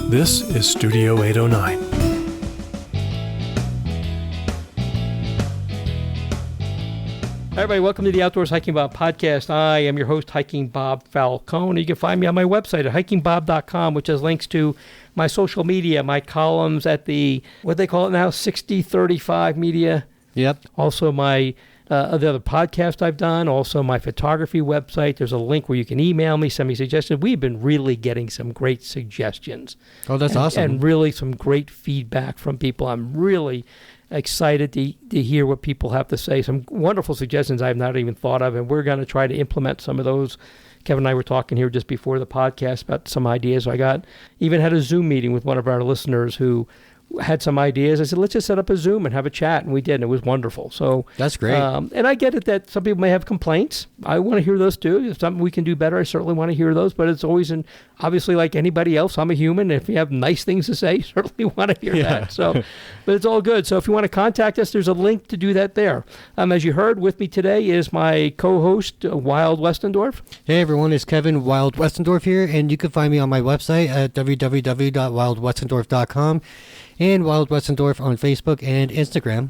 This is Studio 809. Hi, everybody. Welcome to the Outdoors Hiking Bob podcast. I am your host, Hiking Bob Falcone. You can find me on my website at hikingbob.com, which has links to my social media, my columns at the, what they call it now, 6035 Media. Yep. Also my the other podcast I've done, also my photography website. There's a link where you can email me, send me suggestions. We've been really getting some great suggestions. Oh, that's awesome. And really some great feedback from people. I'm really excited to hear what people have to say. Some wonderful suggestions I've not even thought of, and we're going to try to implement some of those. Kevin and I were talking here just before the podcast about some ideas I even had a Zoom meeting with one of our listeners who had some ideas. I said, let's just set up a Zoom and have a chat, and we did, and it was wonderful. So that's great. And I get it that some people may have complaints. I want to hear those too. If something we can do better, I certainly want to hear those, but it's always, obviously like anybody else, I'm a human. If you have nice things to say, certainly want to hear that. So, but it's all good. So if you want to contact us, there's a link to do that there. As you heard, with me today is my co-host, Wild Westendorf. Hey everyone, it's Kevin Wild Westendorf here, and you can find me on my website at www.wildwestendorf.com and Wild Westendorf on Facebook and Instagram.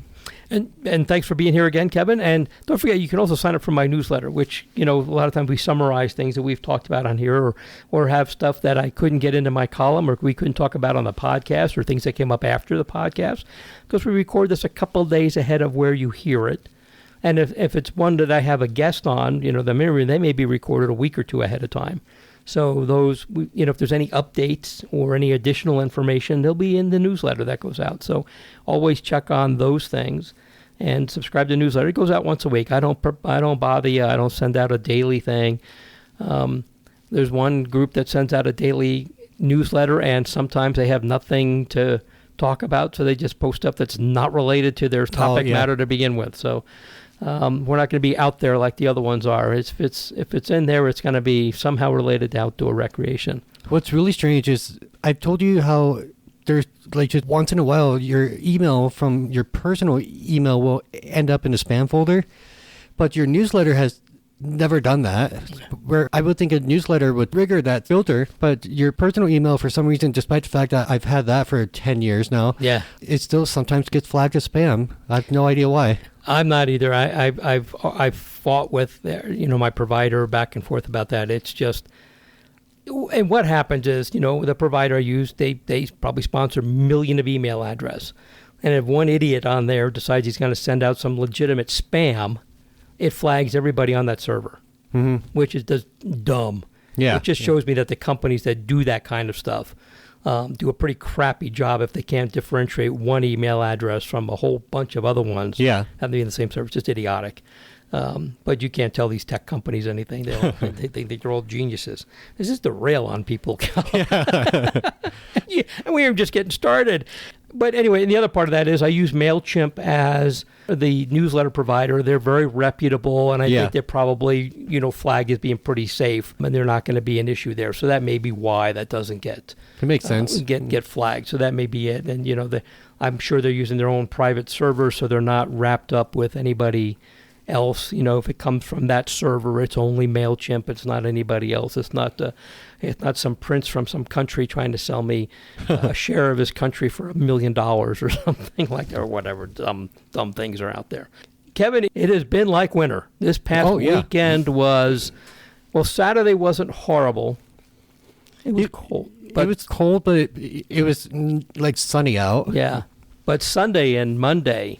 And thanks for being here again, Kevin. And don't forget, you can also sign up for my newsletter, which, a lot of times we summarize things that we've talked about on here or have stuff that I couldn't get into my column or we couldn't talk about on the podcast or things that came up after the podcast, because we record this a couple of days ahead of where you hear it. And if it's one that I have a guest on, they may be recorded a week or two ahead of time. So those, if there's any updates or any additional information, they'll be in the newsletter that goes out. So always check on those things and subscribe to the newsletter. It goes out once a week. I don't bother you. I don't send out a daily thing. There's one group that sends out a daily newsletter, and sometimes they have nothing to talk about, so they just post stuff that's not related to their topic matter to begin with. So we're not going to be out there like the other ones are. If it's in there, it's going to be somehow related to outdoor recreation. What's really strange is I've told you how there's like just once in a while your email from your personal email will end up in a spam folder, but your newsletter has never done that, where I would think a newsletter would trigger that filter, but your personal email, for some reason, despite the fact that I've had that for 10 years now, it still sometimes gets flagged as spam. I have no idea why. I'm not either. I've fought with my provider back and forth about that. It's just, and what happens is, the provider I use, they probably sponsor 1 million of email address, and if one idiot on there decides he's going to send out some legitimate spam, it flags everybody on that server, which is just dumb. Yeah, it just shows me that the companies that do that kind of stuff do a pretty crappy job if they can't differentiate one email address from a whole bunch of other ones. Yeah, have to be in the same server. It's just idiotic. But you can't tell these tech companies anything. They think they're all geniuses. This is the rail on people. And we are just getting started. But anyway, and the other part of that is I use MailChimp as the newsletter provider. They're very reputable, and I think they're probably, flagged as being pretty safe, and they're not going to be an issue there. So that may be why that doesn't get flagged. So that may be it. And, I'm sure they're using their own private server, so they're not wrapped up with anybody else. If it comes from that server, it's only MailChimp. It's not anybody else. It's not some prince from some country trying to sell me a share of his country for $1 million or something like that, or whatever dumb things are out there. Kevin, it has been like winter. This past weekend was, Saturday wasn't horrible. It was cold. It was cold, but it was like sunny out. Yeah. But Sunday and Monday,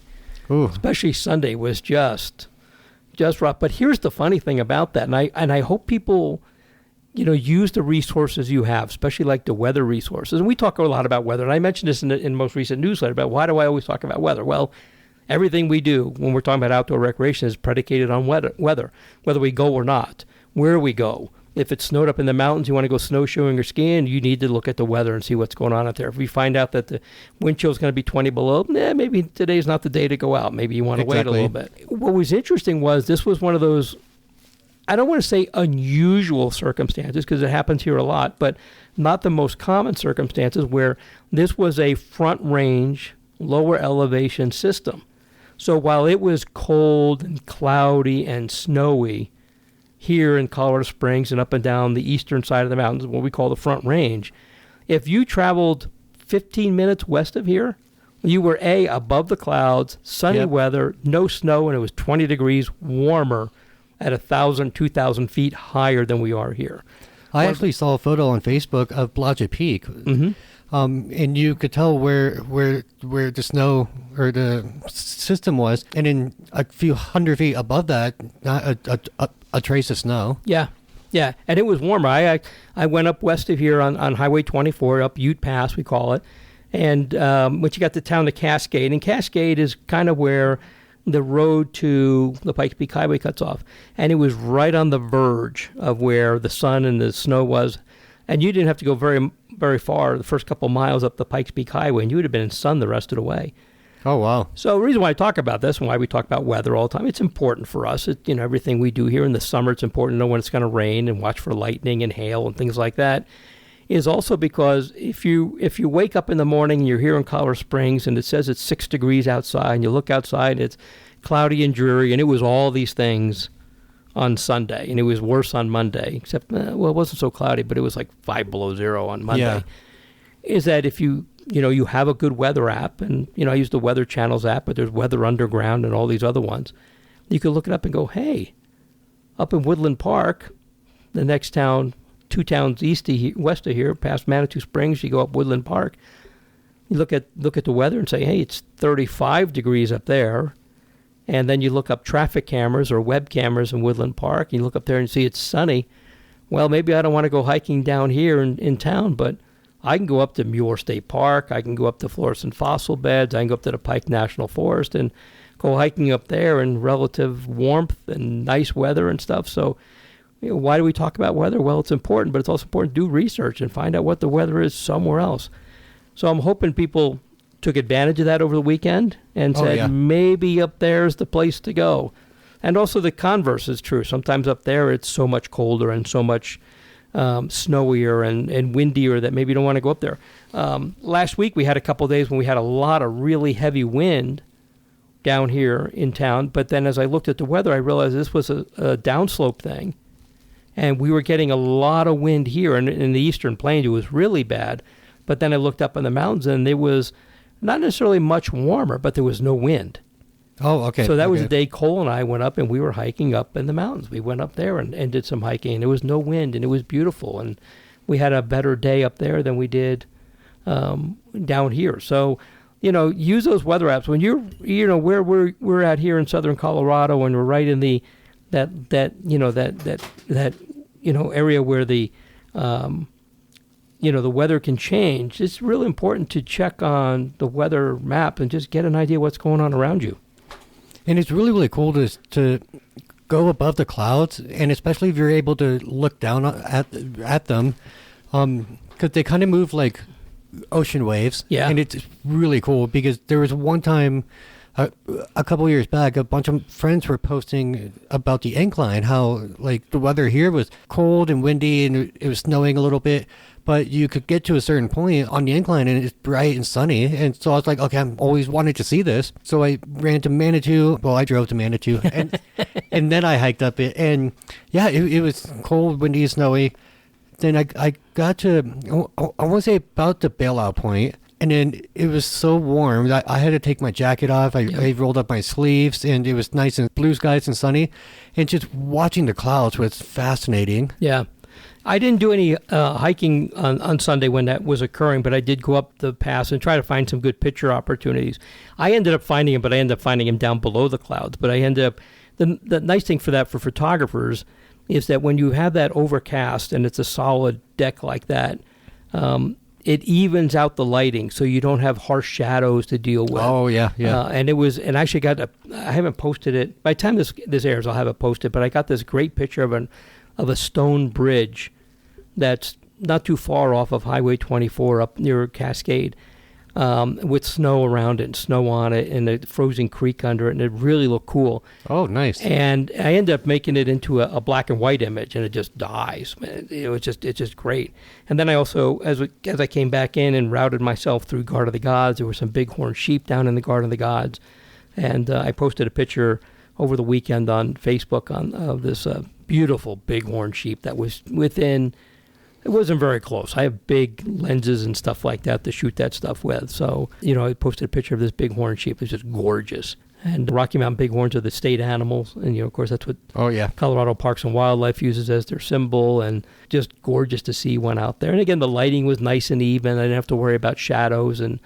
especially Sunday, was just rough. But here's the funny thing about that, and I hope people, use the resources you have, especially like the weather resources. And we talk a lot about weather, and I mentioned this in the most recent newsletter about why do I always talk about weather? Well, everything we do when we're talking about outdoor recreation is predicated on weather, whether we go or not, where we go. If it's snowed up in the mountains, you want to go snowshoeing or skiing, you need to look at the weather and see what's going on out there. If we find out that the wind chill is going to be 20 below, maybe today's not the day to go out. Maybe you want to wait a little bit. What was interesting was this was one of those, I don't want to say unusual circumstances because it happens here a lot, but not the most common circumstances, where this was a front range, lower elevation system. So while it was cold and cloudy and snowy here in Colorado Springs and up and down the eastern side of the mountains, what we call the Front Range, if you traveled 15 minutes west of here, you were above the clouds, sunny weather, no snow, and it was 20 degrees warmer at 1,000, 2,000 feet higher than we are here. I actually saw a photo on Facebook of Blodgett Peak, and you could tell where the snow or the system was, and then a few hundred feet above that, not a trace of snow. Yeah, and it was warmer. I went up west of here on Highway 24, up Ute Pass, we call it, and once you got to town, the Cascade, and Cascade is kind of where the road to the Pikes Peak Highway cuts off, and it was right on the verge of where the sun and the snow was, and you didn't have to go very, very far, the first couple miles up the Pikes Peak Highway, and you would have been in sun the rest of the way. Oh, wow. So the reason why I talk about this and why we talk about weather all the time, it's important for us. Everything we do here in the summer, it's important to know when it's going to rain and watch for lightning and hail and things like that, is also because if you wake up in the morning and you're here in Colorado Springs and it says it's 6 degrees outside and you look outside and it's cloudy and dreary, and it was all these things on Sunday, and it was worse on Monday, except, it wasn't so cloudy, but it was like 5 below zero on Monday, is that if you have a good weather app, and, I use the Weather Channels app, but there's Weather Underground and all these other ones, you can look it up and go, hey, up in Woodland Park, the next town, 2 towns west of here, past Manitou Springs, you go up Woodland Park, you look at the weather and say, hey, it's 35 degrees up there. And then you look up traffic cameras or web cameras in Woodland Park, and you look up there and see it's sunny. Well, maybe I don't want to go hiking down here in town, but I can go up to Muir State Park. I can go up to Florissant Fossil Beds. I can go up to the Pike National Forest and go hiking up there in relative warmth and nice weather and stuff. So why do we talk about weather? Well, it's important, but it's also important to do research and find out what the weather is somewhere else. So I'm hoping people took advantage of that over the weekend and said, maybe up there's the place to go. And also the converse is true. Sometimes up there it's so much colder and so much snowier and windier that maybe you don't want to go up there. Last week we had a couple of days when we had a lot of really heavy wind down here in town. But then as I looked at the weather, I realized this was a downslope thing. And we were getting a lot of wind here. And in the Eastern Plains, it was really bad. But then I looked up in the mountains, and it was not necessarily much warmer, but there was no wind. Oh, okay. So that was the day Cole and I went up, and we were hiking up in the mountains. We went up there and did some hiking, and there was no wind, and it was beautiful. And we had a better day up there than we did down here. So, use those weather apps. When where we're at here in southern Colorado, and we're right in that area where the the weather can change. It's really important to check on the weather map and just get an idea what's going on around you. And it's really, really cool to go above the clouds, and especially if you're able to look down at them, because they kind of move like ocean waves. Yeah. And it's really cool because there was one time a couple years back, a bunch of friends were posting about the incline, how like the weather here was cold and windy and it was snowing a little bit, but you could get to a certain point on the incline and it's bright and sunny. And so I was like, okay, I'm always wanted to see this. So I ran to Manitou. Well, I drove to Manitou and and then I hiked up it. And yeah, it was cold, windy, snowy. Then I got to, I want to say about the bailout point. And then it was so warm that I had to take my jacket off. I rolled up my sleeves, and it was nice and blue skies and sunny. And just watching the clouds was fascinating. Yeah. I didn't do any hiking on Sunday when that was occurring, but I did go up the pass and try to find some good picture opportunities. I ended up finding him, but I ended up finding him down below the clouds. But I ended up, the nice thing for that for photographers is that when you have that overcast and it's a solid deck like that, it evens out the lighting, so you don't have harsh shadows to deal with. Oh, yeah. And it was, and I actually I haven't posted it. By the time this airs, I'll have it posted, but I got this great picture of a stone bridge that's not too far off of Highway 24 up near Cascade, with snow around it and snow on it and a frozen creek under it, and it really looked cool. Oh, nice. And I ended up making it into a black and white image, and it just dies. It's just great. And then I also, as I came back in and routed myself through Garden of the Gods, there were some bighorn sheep down in the Garden of the Gods, and I posted a picture over the weekend on Facebook of this beautiful bighorn sheep that was within It wasn't very close. I have big lenses and stuff like that to shoot that stuff with. So, I posted a picture of this bighorn sheep. It's just gorgeous. And the Rocky Mountain bighorns are the state animals. And, of course, that's what Colorado Parks and Wildlife uses as their symbol. And just gorgeous to see one out there. And, again, the lighting was nice and even. I didn't have to worry about shadows and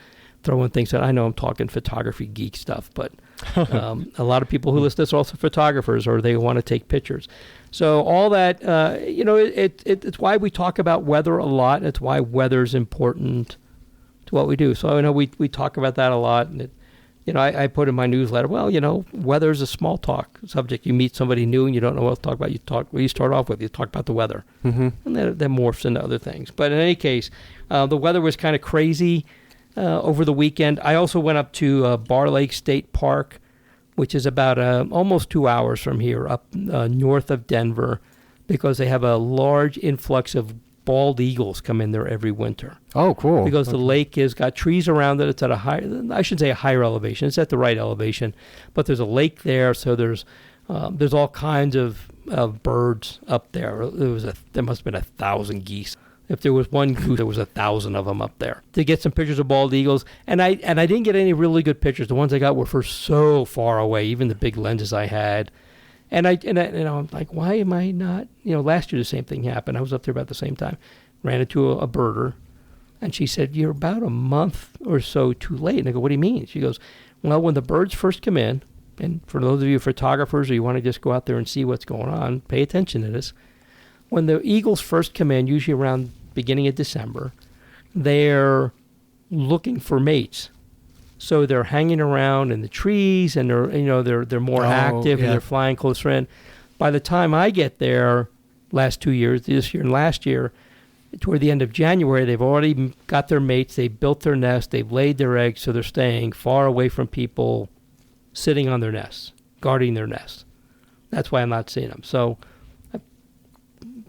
throwing things out. I know I'm talking photography geek stuff, but a lot of people who listen to this are also photographers, or they want to take pictures. So all that, it's why we talk about weather a lot. It's why weather's important to what we do. So I know we talk about that a lot. And I put in my newsletter, weather's a small talk subject. You meet somebody new and you don't know what to talk about. You start off with, you talk about the weather. Mm-hmm. And then that morphs into other things. But in any case, the weather was kind of crazy over the weekend. I also went up to Bar Lake State Park, which is about almost 2 hours from here, up north of Denver, because they have a large influx of bald eagles come in there every winter. Oh, cool. Because the lake has got trees around it. It's at a higher elevation. It's at the right elevation. But there's a lake there, so there's all kinds of birds up there. There must have been 1,000 geese. If there was one goose, there was 1,000 of them up there. To get some pictures of bald eagles, and I didn't get any really good pictures. The ones I got were for so far away, even the big lenses I had. And I'm like, why am I not? Last year the same thing happened. I was up there about the same time. Ran into a birder, and she said, "You're about a month or so too late." And I go, "What do you mean?" She goes, "Well, when the birds first come in, and for those of you photographers or you want to just go out there and see what's going on, pay attention to this. When the eagles first come in, usually around beginning of December, they're looking for mates. So they're hanging around in the trees, and they're more active, and they're flying closer in. By the time I get there, last 2 years, this year and last year, toward the end of January, they've already got their mates, they've built their nest, they've laid their eggs, so they're staying far away from people, sitting on their nests, guarding their nests. That's why I'm not seeing them. So I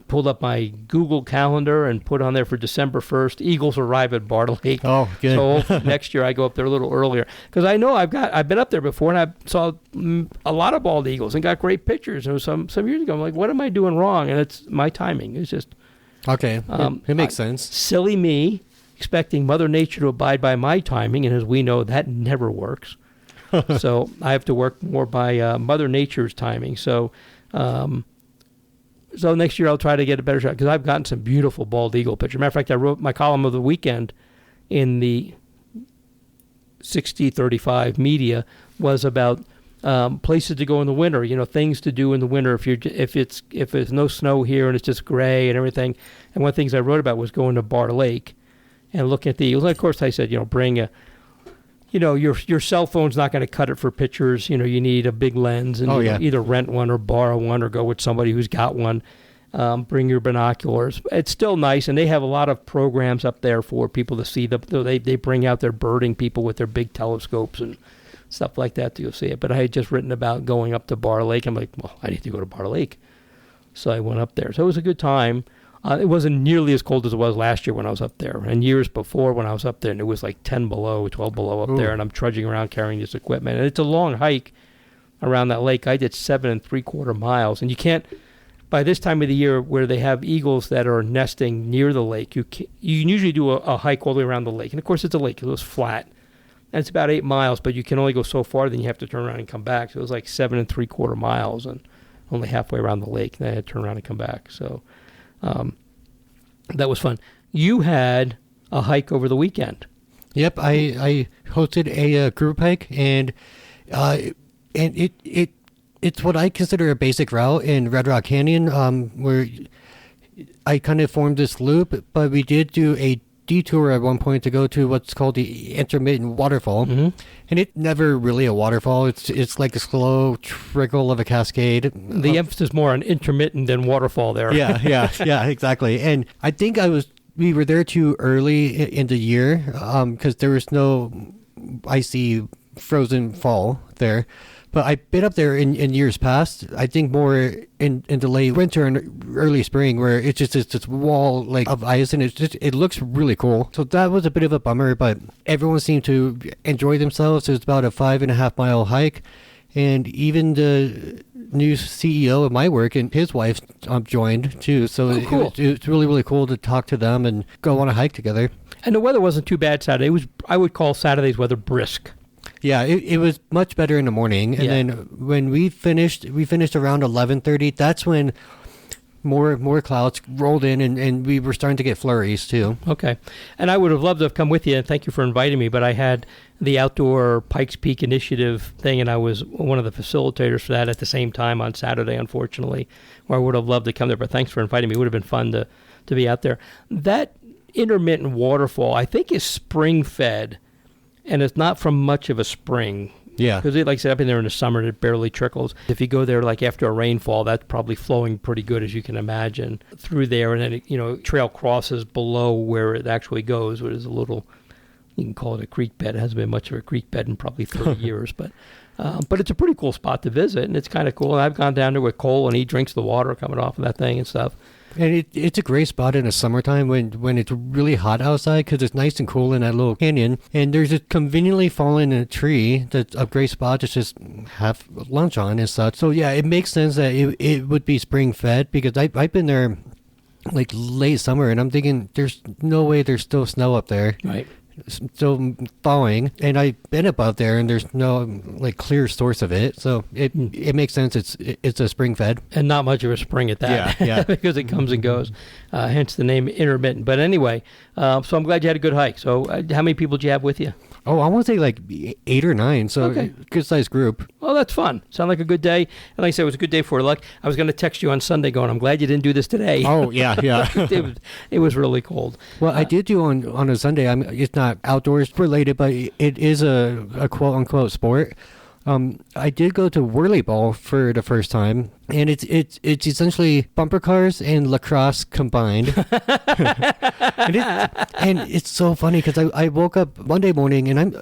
pulled up my Google Calendar and put on there for December 1st, Eagles arrive at Bar Lake. Oh, good. So next year I go up there a little earlier. Because I know I've been up there before, and I saw a lot of bald eagles and got great pictures. And it was some years ago. I'm like, what am I doing wrong? And it's my timing. It's just... Okay, it makes sense. Silly me, expecting Mother Nature to abide by my timing, and as we know, that never works. So I have to work more by Mother Nature's timing. So next year I'll try to get a better shot, because I've gotten some beautiful bald eagle pictures. Matter of fact, I wrote my column of the weekend in the 6035 media was about places to go in the winter, things to do in the winter if there's no snow here and it's just gray and everything. And one of the things I wrote about was going to Bar Lake and looking at the eagles. And of course I said, bring your cell phone's not going to cut it for pictures. You need a big lens, and either rent one or borrow one or go with somebody who's got one. Bring your binoculars. It's still nice, and they have a lot of programs up there for people to see. They bring out their birding people with their big telescopes and stuff like that to go see it. But I had just written about going up to Bar Lake. I'm like, well, I need to go to Bar Lake. So I went up there. So it was a good time. It wasn't nearly as cold as it was last year when I was up there. And years before when I was up there, and it was like 10 below, 12 below up there, and I'm trudging around carrying this equipment. And it's a long hike around that lake. I did 7 3/4 miles. And you can't, by this time of the year where they have eagles that are nesting near the lake, you can usually do a hike all the way around the lake. And of course it's a lake. It was flat. And it's about 8 miles, but you can only go so far, then you have to turn around and come back. So it was like 7 3/4 miles and only halfway around the lake. Then I had to turn around and come back. So that was fun. You had a hike over the weekend. Yep, I hosted a group hike, and it's what I consider a basic route in Red Rock Canyon, where I kind of formed this loop, but we did do a detour at one point to go to what's called the intermittent waterfall, and it's never really a waterfall. It's like a slow trickle of a cascade. The emphasis more on intermittent than waterfall there. Yeah, exactly. And I think we were there too early in the year, because there was no icy frozen fall there. But I've been up there in years past, I think more in the late winter and early spring, where it's just this wall of ice, and it looks really cool. So that was a bit of a bummer, but everyone seemed to enjoy themselves. It was about a 5.5 mile hike, And even the new CEO of my work and his wife joined too. So cool. It's really, really cool to talk to them and go on a hike together. And the weather wasn't too bad Saturday. I would call Saturday's weather brisk. Yeah, it was much better in the morning. And then when we finished around 11:30. That's when more clouds rolled in, and we were starting to get flurries too. Okay. And I would have loved to have come with you, and thank you for inviting me, but I had the Outdoor Pikes Peak Initiative thing, and I was one of the facilitators for that at the same time on Saturday, unfortunately, where I would have loved to come there, but thanks for inviting me. It would have been fun to be out there. That intermittent waterfall, I think, is spring-fed, and it's not from much of a spring. Yeah. Because, like I said, up in there in the summer, it barely trickles. If you go there, like, after a rainfall, that's probably flowing pretty good, as you can imagine, through there. And then, trail crosses below where it actually goes, which is a little, you can call it a creek bed. It hasn't been much of a creek bed in probably 30 years. But it's a pretty cool spot to visit, and it's kind of cool. And I've gone down there with Cole, and he drinks the water coming off of that thing and stuff. And it's a great spot in the summertime when it's really hot outside, because it's nice and cool in that little canyon. And there's a conveniently fallen tree that's a great spot to just have lunch on and such. So yeah, it makes sense that it would be spring fed, because I've been there like late summer, and I'm thinking there's no way there's still snow up there. Right. Still thawing, and I've been above there, and there's no like clear source of it, so it makes sense. It's a spring fed, and not much of a spring at that. Yeah. Because it comes and goes, hence the name intermittent. But anyway, so I'm glad you had a good hike. So how many people did you have with you? Oh, I want to say like 8 or 9. So okay. Good sized group. Well, that's fun. Sound like a good day. And like I said, it was a good day for luck. I was going to text you on Sunday going, I'm glad you didn't do this today. Oh, yeah. It was really cold. Well, I did do on a Sunday. It's not outdoors related, but it is a quote unquote sport. I did go to whirly ball for the first time, and it's essentially bumper cars and lacrosse combined. and it's so funny because I woke up Monday morning and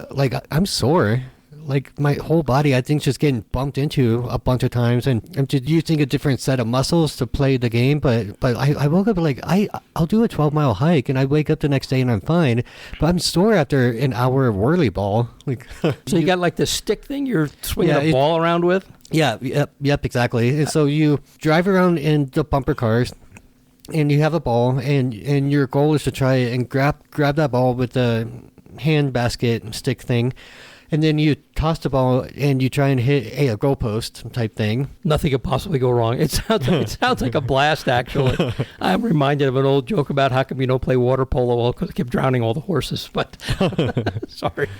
I'm sore. Like my whole body, I think, just getting bumped into a bunch of times, and I'm just using a different set of muscles to play the game. But I woke up like I'll do a 12-mile hike, and I wake up the next day and I'm fine. But I'm sore after an hour of whirly ball. Like, so you got like this stick thing you're swinging a ball around with? Yeah, yep, exactly. And so you drive around in the bumper cars, and you have a ball, and your goal is to try and grab that ball with the hand basket stick thing. And then you toss the ball and you try and hit a goalpost type thing. Nothing could possibly go wrong. It sounds like a blast, actually. I'm reminded of an old joke about how come you don't play water polo. Well, because I kept drowning all the horses. But sorry.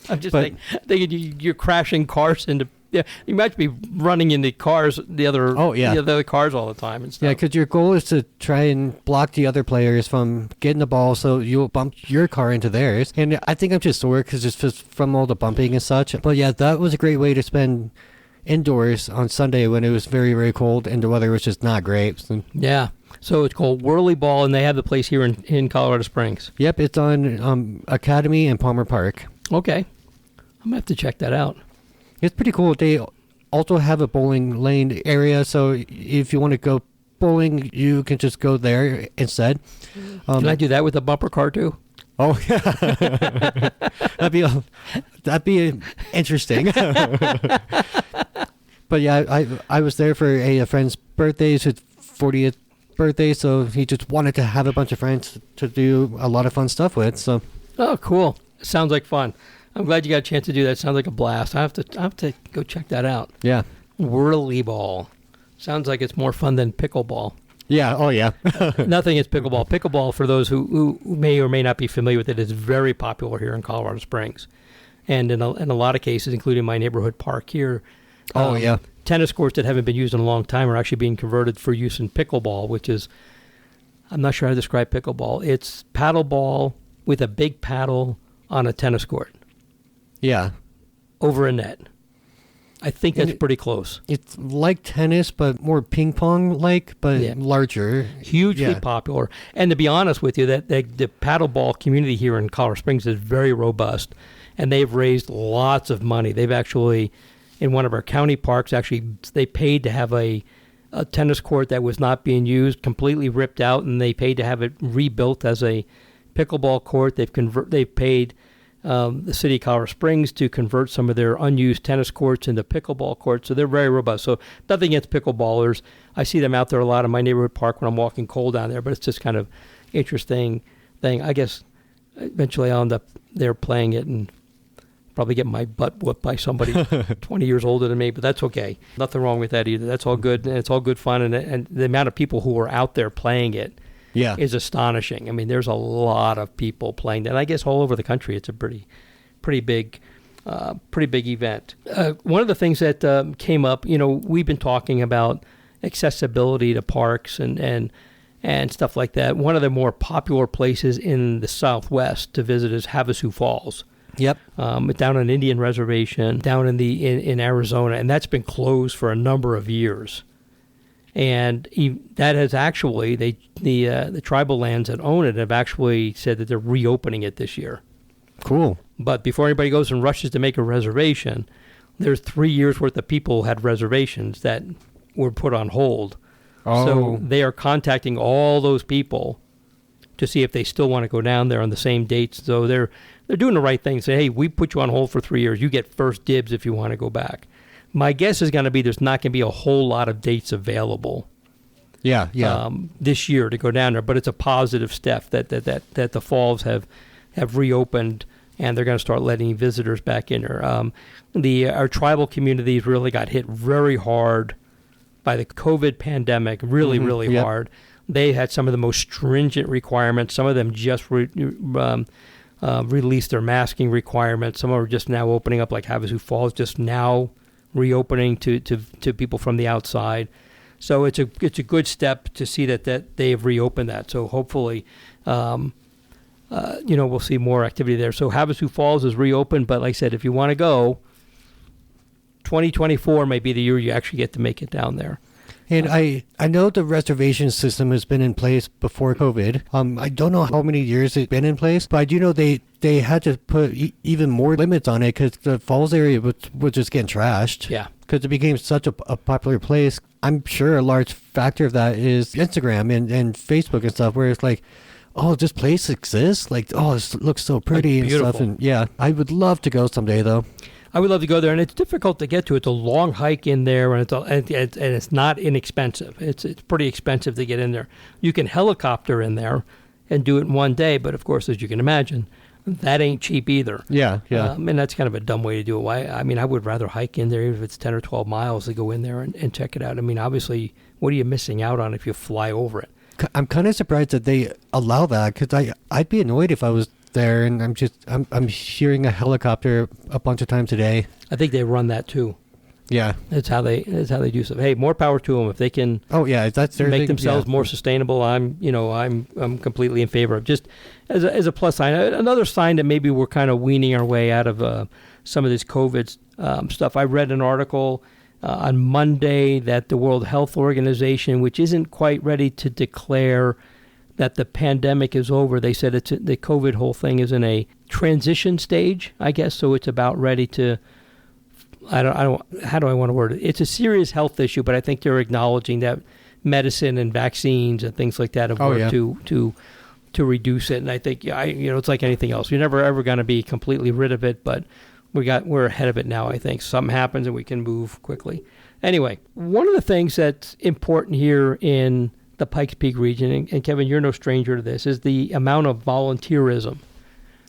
I'm just thinking you're crashing cars into... Yeah, you might be running into cars, the other cars all the time and stuff. Yeah, because your goal is to try and block the other players from getting the ball, so you'll bump your car into theirs. And I think I'm just sore because it's just from all the bumping and such. But yeah, that was a great way to spend indoors on Sunday when it was very, very cold and the weather was just not great. So. Yeah. So it's called Whirly Ball, and they have the place here in Colorado Springs. Yep, it's on Academy and Palmer Park. Okay. I'm going to have to check that out. It's pretty cool. They also have a bowling lane area, so if you want to go bowling, you can just go there instead. Can I do that with a bumper car too? Oh, yeah. that'd be interesting. But yeah, I was there for a friend's birthday, his 40th birthday, so he just wanted to have a bunch of friends to do a lot of fun stuff with. So. Oh, cool. Sounds like fun. I'm glad you got a chance to do that. Sounds like a blast. I have to go check that out. Yeah. Whirly ball. Sounds like it's more fun than pickleball. Yeah. Oh, yeah. Nothing is pickleball. Pickleball, for those who may or may not be familiar with it, is very popular here in Colorado Springs. And in a lot of cases, including my neighborhood park here, yeah. Tennis courts that haven't been used in a long time are actually being converted for use in pickleball, which is, I'm not sure how to describe pickleball. It's paddle ball with a big paddle on a tennis court. Yeah. Over a net. I think that's pretty close. It's like tennis, but more ping pong like, but larger. Hugely popular. And to be honest with you, that the paddleball community here in Colorado Springs is very robust, and they've raised lots of money. They've actually, in one of our county parks, they paid to have a tennis court that was not being used, completely ripped out, and they paid to have it rebuilt as a pickleball court. They've paid the city of Colorado Springs to convert some of their unused tennis courts into pickleball courts. So they're very robust. So nothing against pickleballers. I see them out there a lot in my neighborhood park when I'm walking cold down there, but it's just kind of interesting thing. I guess eventually I'll end up there playing it and probably get my butt whooped by somebody 20 years older than me, but that's okay. Nothing wrong with that either. That's all good, and it's all good fun, and the amount of people who are out there playing it is astonishing. I mean, there's a lot of people playing that. And I guess all over the country, it's a pretty big event. One of the things that came up, we've been talking about accessibility to parks and stuff like that. One of the more popular places in the Southwest to visit is Havasu Falls. Yep. Down on Indian Reservation, down in Arizona, and that's been closed for a number of years. And that has actually, the tribal lands that own it have actually said that they're reopening it this year. Cool. But before anybody goes and rushes to make a reservation, there's 3 years worth of people who had reservations that were put on hold. Oh. So they are contacting all those people to see if they still want to go down there on the same dates. So they're doing the right thing. Say, hey, we put you on hold for 3 years. You get first dibs if you want to go back. My guess is going to be there's not going to be a whole lot of dates available. Yeah. This year to go down there, but it's a positive step that the falls have reopened, and they're going to start letting visitors back in there. Our tribal communities really got hit very hard by the COVID pandemic, really hard. They had some of the most stringent requirements. Some of them just released their masking requirements. Some are just now opening up, like Havasu Falls, just now reopening to people from the outside. So it's a good step to see that they have reopened that. So hopefully, we'll see more activity there. So Havasu Falls is reopened, but like I said, if you want to go, 2024 may be the year you actually get to make it down there. And I know the reservation system has been in place before COVID. I don't know how many years it's been in place, but I do know they had to put even more limits on it because the falls area was just getting trashed. Yeah. Because it became such a popular place. I'm sure a large factor of that is Instagram and Facebook and stuff, where it's like, oh, this place exists? Like, oh, it looks so pretty and stuff. And yeah, I would love to go someday, though. I would love to go there, and it's difficult to get to. It's a long hike in there, and it's not inexpensive. It's pretty expensive to get in there. You can helicopter in there and do it in one day, but of course, as you can imagine, that ain't cheap either. Yeah. And that's kind of a dumb way to do it. I mean, I would rather hike in there if it's 10 or 12 miles to go in there and check it out. I mean, obviously, what are you missing out on if you fly over it? I'm kind of surprised that they allow that, because I'd be annoyed if I was there and I'm hearing a helicopter a bunch of times a day. I think they run that too. Yeah, that's how they do stuff. Hey, more power to them if they can. Oh yeah, that's their make thing, themselves more sustainable. I'm completely in favor of, just as a plus sign. Another sign that maybe we're kind of weaning our way out of some of this COVID stuff. I read an article on Monday that the World Health Organization, which isn't quite ready to declare that the pandemic is over, they said the COVID whole thing is in a transition stage, I guess. So it's about ready to. I don't. How do I want to word it? It's a serious health issue, but I think they're acknowledging that medicine and vaccines and things like that have worked to reduce it. And I think it's like anything else. You're never ever going to be completely rid of it, but we're ahead of it now. I think something happens and we can move quickly. Anyway, one of the things that's important here in the Pikes Peak region, and Kevin, you're no stranger to this, is the amount of volunteerism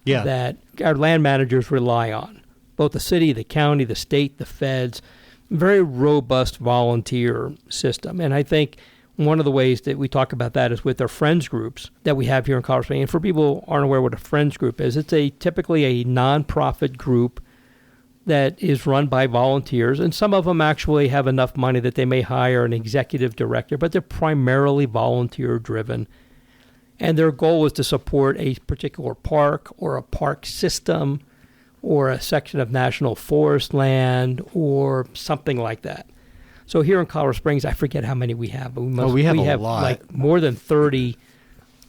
that our land managers rely on. Both the city, the county, the state, the feds, very robust volunteer system. And I think one of the ways that we talk about that is with our friends groups that we have here in Colorado Springs. And for people who aren't aware what a friends group is, it's typically a nonprofit group that is run by volunteers, and some of them actually have enough money that they may hire an executive director, but they're primarily volunteer-driven. And their goal is to support a particular park or a park system or a section of national forest land or something like that. So here in Colorado Springs, I forget how many we have, but we have a lot. Like more than 30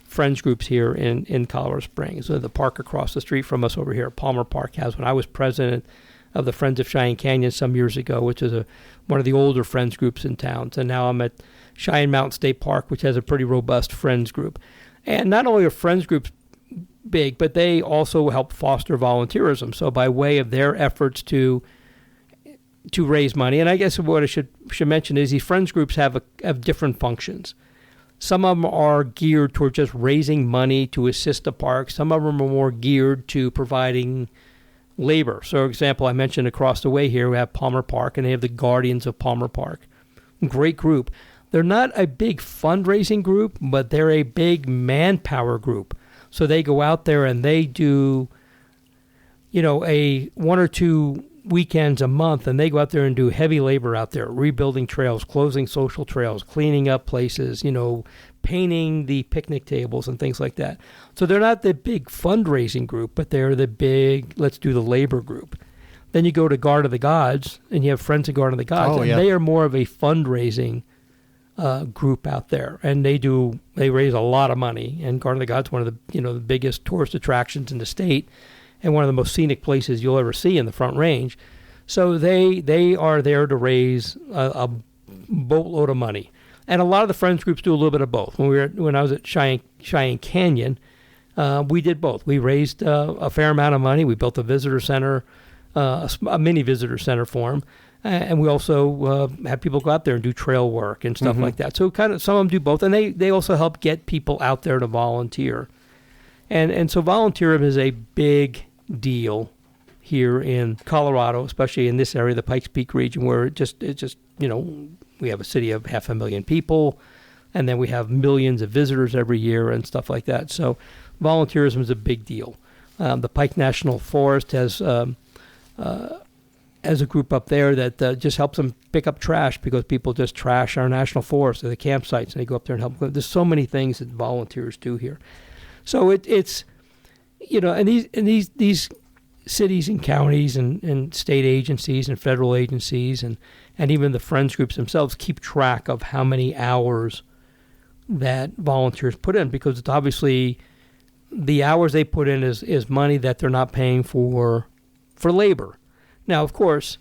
friends groups here in Colorado Springs. So the park across the street from us over here, Palmer Park, has one. I was president of the Friends of Cheyenne Canyon some years ago, which is one of the older friends groups in town. And now I'm at Cheyenne Mountain State Park, which has a pretty robust friends group. And not only are friends groups big, but they also help foster volunteerism. So by way of their efforts to raise money, and I guess what I should mention is these friends groups have different functions. Some of them are geared toward just raising money to assist the park. Some of them are more geared to providing labor. So, for example, I mentioned across the way here we have Palmer Park, and they have the Guardians of Palmer Park. Great group. They're not a big fundraising group, but they're a big manpower group. So they go out there and they do, a 1 or 2 weekends a month, and they go out there and do heavy labor out there, rebuilding trails, closing social trails, cleaning up places, painting the picnic tables and things like that. So they're not the big fundraising group, but they're the big, let's do the labor group. Then you go to Guard of the Gods, and you have Friends of Guard of the Gods, and they are more of a fundraising group out there, and they raise a lot of money. And Guard of the Gods, one of the the biggest tourist attractions in the state, and one of the most scenic places you'll ever see in the Front Range. So they are there to raise a boatload of money. And a lot of the friends groups do a little bit of both. When I was at Cheyenne Canyon, we did both. We raised a fair amount of money. We built a visitor center, a mini visitor center for them. And we also have people go out there and do trail work and stuff like that. So kind of some of them do both. And they also help get people out there to volunteer. And so volunteerism is a big deal here in Colorado, especially in this area, the Pikes Peak region, where it's just we have a city of 500,000 people, and then we have millions of visitors every year and stuff like that. So volunteerism is a big deal. The Pike National Forest has a group up there that just helps them pick up trash because people just trash our national forest or the campsites, and they go up there and help. There's so many things that volunteers do here. So it's and these cities and counties and state agencies and federal agencies and even the friends groups themselves keep track of how many hours that volunteers put in, because it's obviously the hours they put in is money that they're not paying for labor. Now, of course,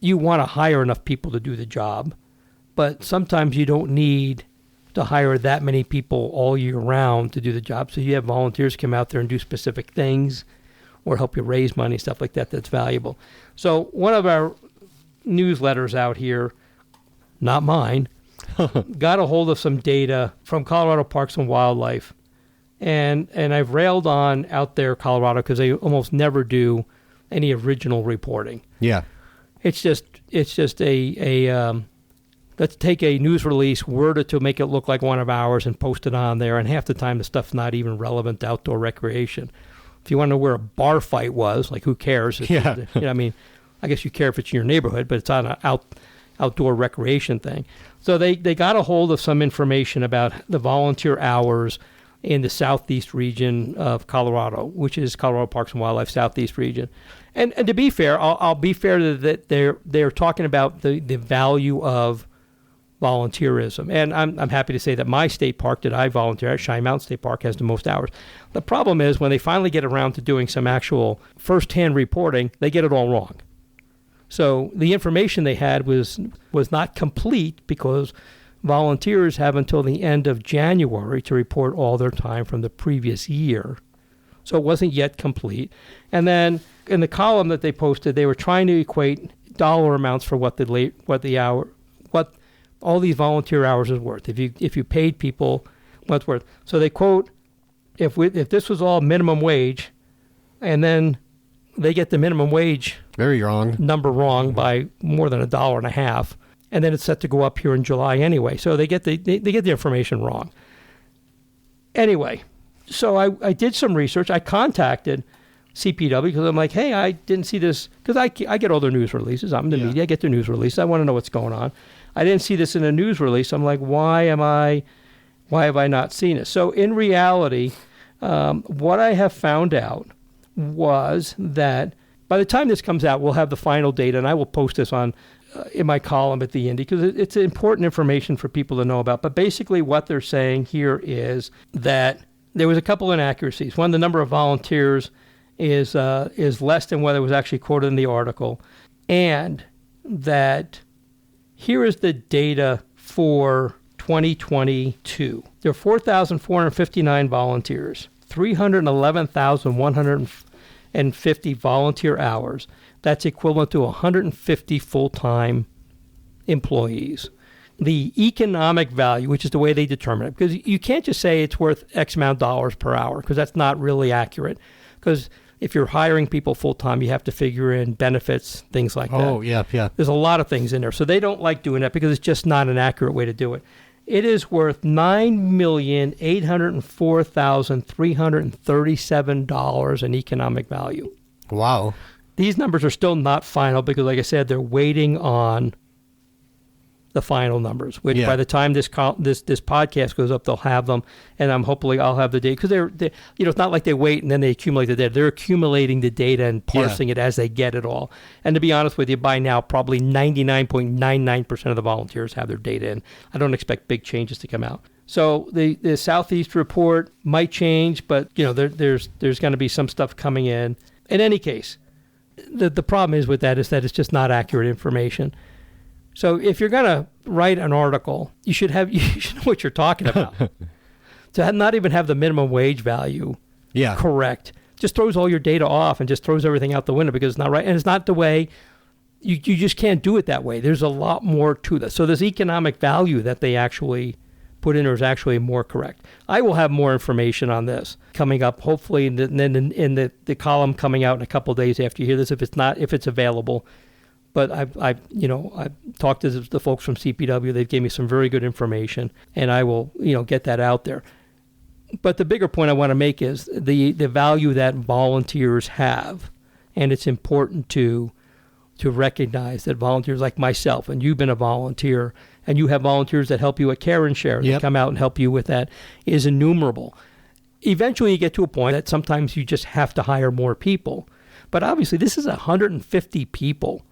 you want to hire enough people to do the job, but sometimes you don't need to hire that many people all year round to do the job. So you have volunteers come out there and do specific things or help you raise money, stuff like that that's valuable. So one of our newsletters out here, not mine, got a hold of some data from Colorado Parks and Wildlife. And I've railed on out there Colorado because they almost never do any original reporting. Yeah. It's just a let's take a news release, word it to make it look like one of ours, and post it on there. And half the time, the stuff's not even relevant to outdoor recreation. If you want to know where a bar fight was, like, who cares? I guess you care if it's in your neighborhood, but it's on an outdoor recreation thing. So they got a hold of some information about the volunteer hours in the southeast region of Colorado, which is Colorado Parks and Wildlife Southeast region. And to be fair, I'll be fair that they're talking about the value of volunteerism. And I'm happy to say that my state park that I volunteer at, Cheyenne Mountain State Park, has the most hours. The problem is when they finally get around to doing some actual first-hand reporting, they get it all wrong. So the information they had was not complete because volunteers have until the end of January to report all their time from the previous year. So it wasn't yet complete. And then in the column that they posted, they were trying to equate dollar amounts for what all these volunteer hours is worth. If you paid people, what's worth. So they quote, if this was all minimum wage, and then they get the minimum wage number wrong by more than $1.50, and then it's set to go up here in July anyway. So they get the information wrong. Anyway, so I did some research. I contacted CPW because I'm like, hey, I didn't see this, because I get all their news releases. I'm in the media. I get their news releases. I want to know what's going on. I didn't see this in a news release. I'm like, why have I not seen it? So in reality, what I have found out was that by the time this comes out, we'll have the final data, and I will post this on in my column at the end because it's important information for people to know about. But basically what they're saying here is that there was a couple inaccuracies. One, the number of volunteers is less than what was actually quoted in the article, and that here is the data for 2022. There are 4,459 volunteers. 311,150 volunteer hours. That's equivalent to 150 full-time employees. The economic value, which is the way they determine it, because you can't just say it's worth X amount of dollars per hour, because that's not really accurate. Because if you're hiring people full-time, you have to figure in benefits, things like that. Oh, yeah. There's a lot of things in there. So they don't like doing that because it's just not an accurate way to do it. It is worth $9,804,337 in economic value. Wow. These numbers are still not final because, like I said, they're waiting on the final numbers, which by the time this podcast goes up, they'll have them, and hopefully I'll have the data, because they're it's not like they wait and then they accumulate the data. They're accumulating the data and parsing it as they get it all. And to be honest with you, by now probably 99.99% of the volunteers have their data in. I don't expect big changes to come out. So the Southeast report might change, but there's going to be some stuff coming in. In any case, the problem is with that is that it's just not accurate information. So if you're going to write an article, you should know what you're talking about. To not even have the minimum wage value correct just throws all your data off and just throws everything out the window because it's not right. And it's not the way, you just can't do it that way. There's a lot more to this. So this economic value that they actually put in there is actually more correct. I will have more information on this coming up, hopefully in the column coming out in a couple of days after you hear this, if it's available. But I've talked to the folks from CPW. They've gave me some very good information, and I will, get that out there. But the bigger point I want to make is the value that volunteers have, and it's important to recognize that volunteers like myself, and you've been a volunteer, and you have volunteers that help you at Care and Share, that come out and help you with that, is innumerable. Eventually, you get to a point that sometimes you just have to hire more people. But obviously, this is 150 people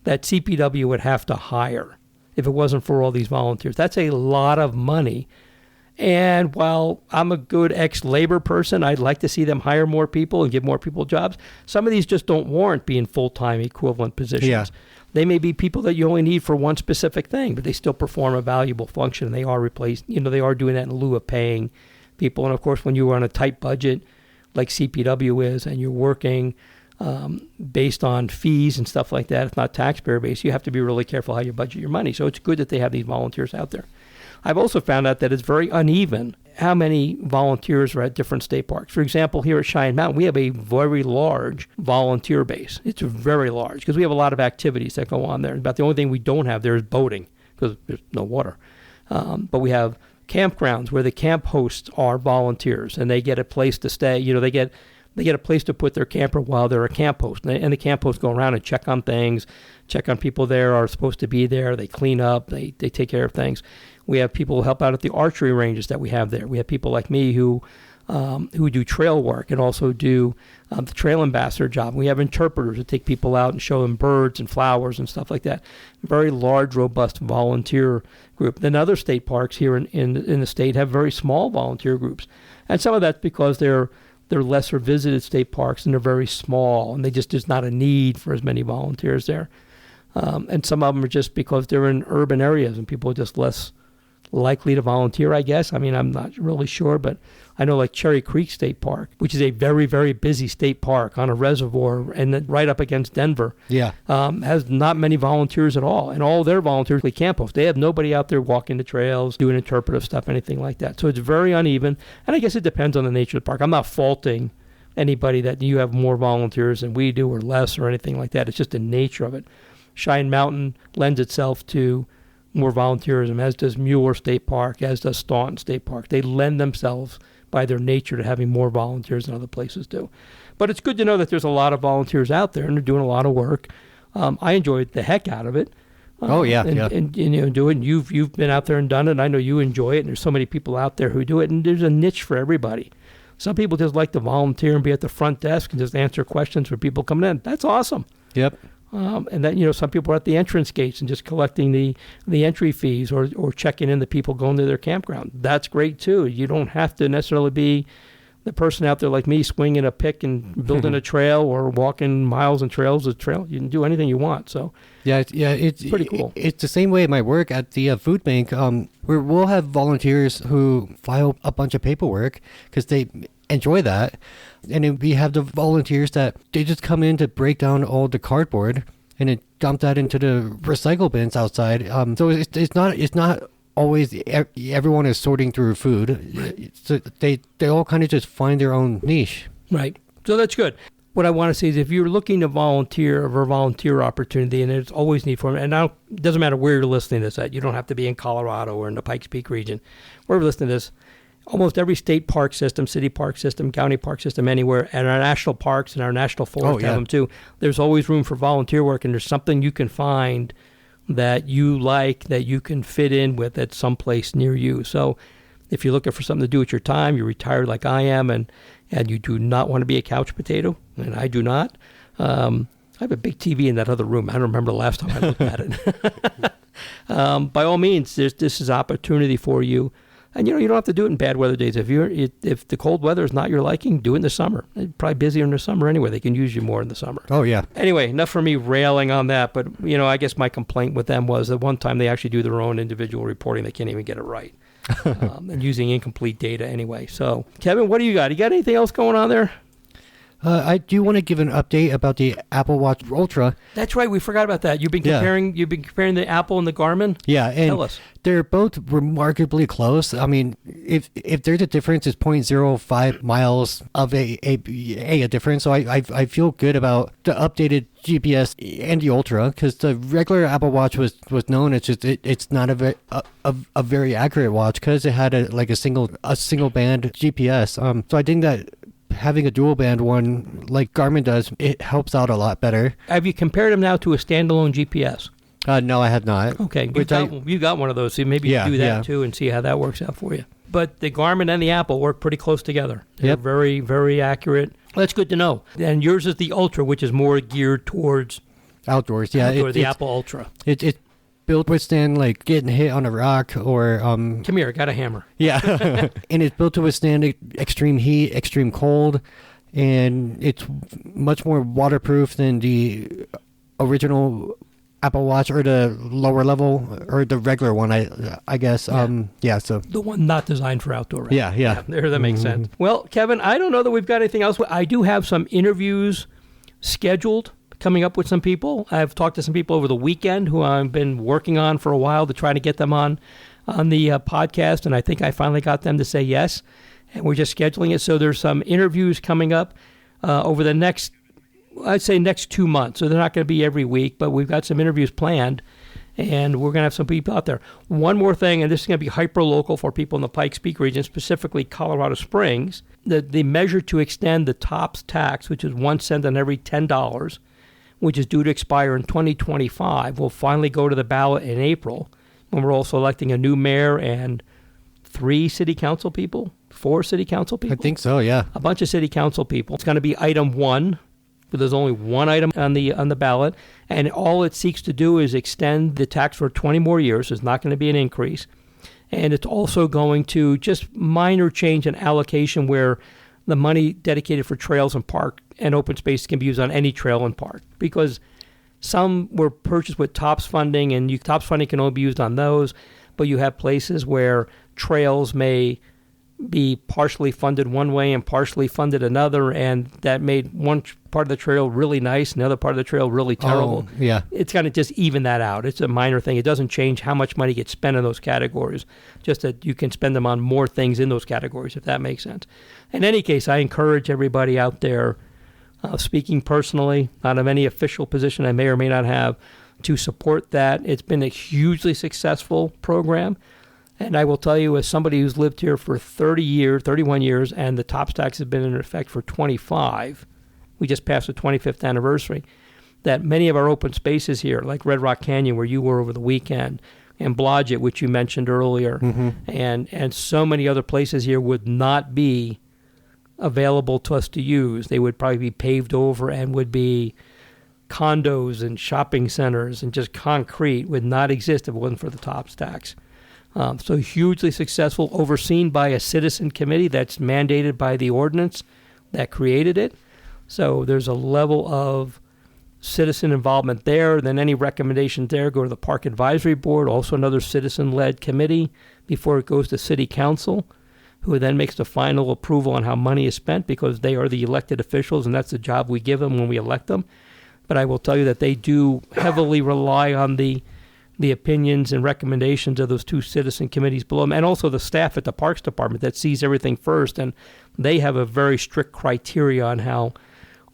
that CPW would have to hire if it wasn't for all these volunteers. That's a lot of money. And while I'm a good ex-labor person, I'd like to see them hire more people and give more people jobs. Some of these just don't warrant being full-time equivalent positions. Yeah. They may be people that you only need for one specific thing, but they still perform a valuable function, and they are they are doing that in lieu of paying people. And of course, when you are on a tight budget like CPW is, and you're working based on fees and stuff like that, it's not taxpayer based, you have to be really careful how you budget your money. So it's good that they have these volunteers out there. I've also found out that it's very uneven how many volunteers are at different state parks. For example, here at Cheyenne Mountain, we have a very large volunteer base. It's very large because we have a lot of activities that go on there. About the only thing we don't have there is boating because there's no water. But we have campgrounds where the camp hosts are volunteers, and they get a place to stay. They get a place to put their camper while they're a camp host. And the camp hosts go around and check on things, check on people there are supposed to be there. They clean up. They take care of things. We have people who help out at the archery ranges that we have there. We have people like me who do trail work and also do the trail ambassador job. We have interpreters who take people out and show them birds and flowers and stuff like that. Very large, robust volunteer group. Then other state parks here in the state have very small volunteer groups. And some of that's because they're lesser visited state parks and they're very small, and there's not a need for as many volunteers there. And some of them are just because they're in urban areas and people are just less likely to volunteer, I guess. I mean, I'm not really sure, but I know like Cherry Creek State Park, which is a very, very busy state park on a reservoir and right up against Denver, has not many volunteers at all. And all their volunteers are camp hosts. They have nobody out there walking the trails, doing interpretive stuff, anything like that. So it's very uneven. And I guess it depends on the nature of the park. I'm not faulting anybody that you have more volunteers than we do or less or anything like that. It's just the nature of it. Cheyenne Mountain lends itself to more volunteerism, as does Mueller State Park, as does Staunton State Park. They lend themselves by their nature to having more volunteers than other places do. But it's good to know that there's a lot of volunteers out there and they're doing a lot of work. I enjoyed the heck out of it. And do it. And you've been out there and done it. And I know you enjoy it. And there's so many people out there who do it. And there's a niche for everybody. Some people just like to volunteer and be at the front desk and just answer questions for people coming in. That's awesome. Yep. And then, some people are at the entrance gates and just collecting the entry fees or checking in the people going to their campground. That's great, too. You don't have to necessarily be the person out there like me swinging a pick and building a trail or walking miles and trails of trail. You can do anything you want. So it's pretty cool. It's the same way at my work at the food bank. We'll have volunteers who file a bunch of paperwork because enjoy that. And then we have the volunteers that they just come in to break down all the cardboard and then dump that into the recycle bins outside. So it's not always everyone is sorting through food. Right. So they all kind of just find their own niche. Right. So that's good. What I want to say is if you're looking to volunteer for a volunteer opportunity, and there's always need for it, and now it doesn't matter where you're listening to this at. You don't have to be in Colorado or in the Pikes Peak region. Wherever you're listening to this, almost every state park system, city park system, county park system, anywhere, and our national parks and our national forests have them too. There's always room for volunteer work, and there's something you can find that you like, that you can fit in with at some place near you. So if you're looking for something to do with your time, you're retired like I am, and you do not want to be a couch potato, and I do not. I have a big TV in that other room. I don't remember the last time I looked at it. By all means, this is opportunity for you. And, you don't have to do it in bad weather days. If the cold weather is not your liking, do it in the summer. It's probably busier in the summer anyway. They can use you more in the summer. Oh, yeah. Anyway, enough for me railing on that. But, I guess my complaint with them was that one time they actually do their own individual reporting. They can't even get it right. And using incomplete data anyway. So, Kevin, what do you got? You got anything else going on there? I do want to give an update about the Apple Watch Ultra. That's right. We forgot about that. You've been comparing the Apple and the Garmin. Yeah, and tell us. They're both remarkably close. I mean, if there's a difference, it's 0.05 miles of a difference. So I feel good about the updated GPS and the Ultra, because the regular Apple Watch was known. It's not a very accurate watch because it had a single band GPS. So I think that having a dual band one like Garmin does, it helps out a lot better. Have you compared them now to a standalone GPS? No, I have not. Okay, you got one of those, so maybe you do that too and see how that works out for you. But the Garmin and the Apple work pretty close together. They're very, very accurate. That's good to know. And yours is the Ultra, which is more geared towards outdoors. Yeah, the Apple Ultra. It's built to withstand getting hit on a rock or come here, I got a hammer. Yeah. And it's built to withstand extreme heat, extreme cold, and it's much more waterproof than the original Apple Watch or the lower level or the regular one, I guess. So the one not designed for outdoor, right? Yeah. There, that makes sense. Well, Kevin, I don't know that we've got anything else. I do have some interviews scheduled coming up with some people. I've talked to some people over the weekend who I've been working on for a while to try to get them on the podcast, and I think I finally got them to say yes, and we're just scheduling it. So there's some interviews coming up over the next 2 months. So they're not going to be every week, but we've got some interviews planned, and we're going to have some people out there. One more thing, and this is going to be hyper-local for people in the Pikes Peak region, specifically Colorado Springs. The measure to extend the TOPS tax, which is 1 cent on every $10, which is due to expire in 2025, will finally go to the ballot in April, when we're also electing a new mayor and 4 city council people. I think so, yeah. A bunch of city council people. It's going to be item 1, but there's only one item on the ballot, and all it seeks to do is extend the tax for 20 more years. There's not going to be an increase. And it's also going to just minor change in allocation where the money dedicated for trails and park and open space can be used on any trail and park, because some were purchased with TOPS funding, and TOPS funding can only be used on those, but you have places where trails may be partially funded one way and partially funded another, and that made one part of the trail really nice and the other part of the trail really terrible. Oh, yeah. It's going to just even that out. It's a minor thing. It doesn't change how much money gets spent in those categories, just that you can spend them on more things in those categories, if that makes sense. In any case, I encourage everybody out there, speaking personally, out of any official position I may or may not have, to support that. It's been a hugely successful program. And I will tell you, as somebody who's lived here for 31 years, and the TOPS tax has been in effect for 25, we just passed the 25th anniversary, that many of our open spaces here, like Red Rock Canyon, where you were over the weekend, and Blodgett, which you mentioned earlier, and so many other places here would not be available to us to use. They would probably be paved over and would be condos and shopping centers, and just concrete would not exist if it wasn't for the TOPS tax. So hugely successful, overseen by a citizen committee that's mandated by the ordinance that created it. So there's a level of citizen involvement there. Then any recommendations there go to the Park Advisory Board, also another citizen-led committee, before it goes to City Council, who then makes the final approval on how money is spent because they are the elected officials and that's the job we give them when we elect them. But I will tell you that they do heavily rely on the opinions and recommendations of those two citizen committees below them, and also the staff at the Parks Department that sees everything first, and they have a very strict criteria on how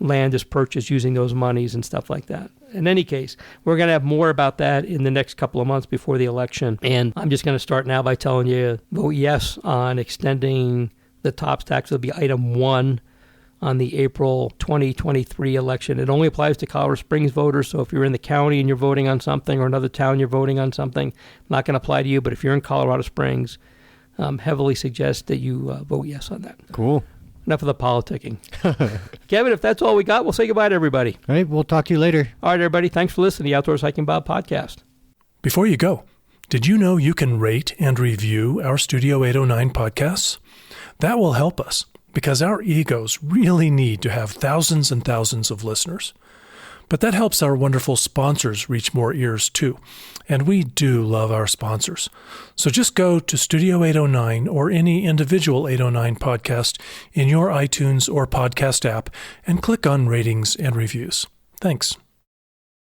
land is purchased using those monies and stuff like that. In any case, we're going to have more about that in the next couple of months before the election, and I'm just going to start now by telling you, vote yes on extending the TOPS tax. It'll be item 1 on the April 2023 election. It only applies to Colorado Springs voters, so if you're in the county and you're voting on something, or another town you're voting on something, not going to apply to you, but if you're in Colorado Springs, heavily suggest that you vote yes on that. Cool. Enough of the politicking. Kevin, if that's all we got, we'll say goodbye to everybody. All right, we'll talk to you later. All right, everybody, thanks for listening to the Outdoors Hiking Bob podcast. Before you go, did you know you can rate and review our Studio 809 podcasts? That will help us, because our egos really need to have thousands and thousands of listeners. But that helps our wonderful sponsors reach more ears too. And we do love our sponsors. So just go to Studio 809 or any individual 809 podcast in your iTunes or podcast app and click on ratings and reviews. Thanks.